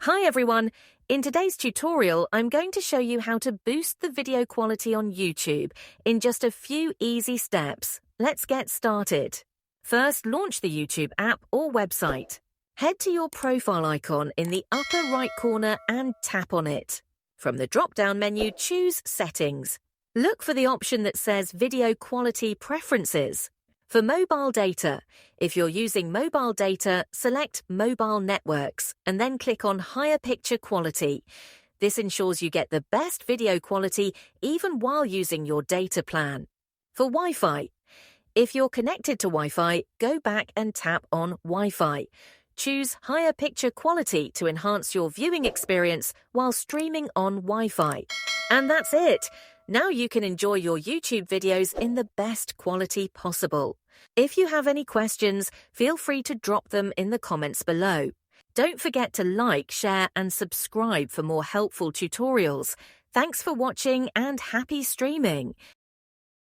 Hi everyone! In today's tutorial, I'm going to show you how to boost the video quality on YouTube in just a few easy steps. Let's get started. First, launch the YouTube app or website. Head to your profile icon in the upper right corner and tap on it. From the drop-down menu, choose Settings. Look for the option that says Video Quality Preferences. For mobile data, if you're using mobile data, select Mobile Networks and then click on Higher Picture Quality. This ensures you get the best video quality even while using your data plan. For Wi-Fi, if you're connected to Wi-Fi, go back and tap on Wi-Fi. Choose Higher Picture Quality to enhance your viewing experience while streaming on Wi-Fi. And that's it! Now you can enjoy your YouTube videos in the best quality possible. If you have any questions, feel free to drop them in the comments below. Don't forget to like, share, and subscribe for more helpful tutorials. Thanks for watching and happy streaming!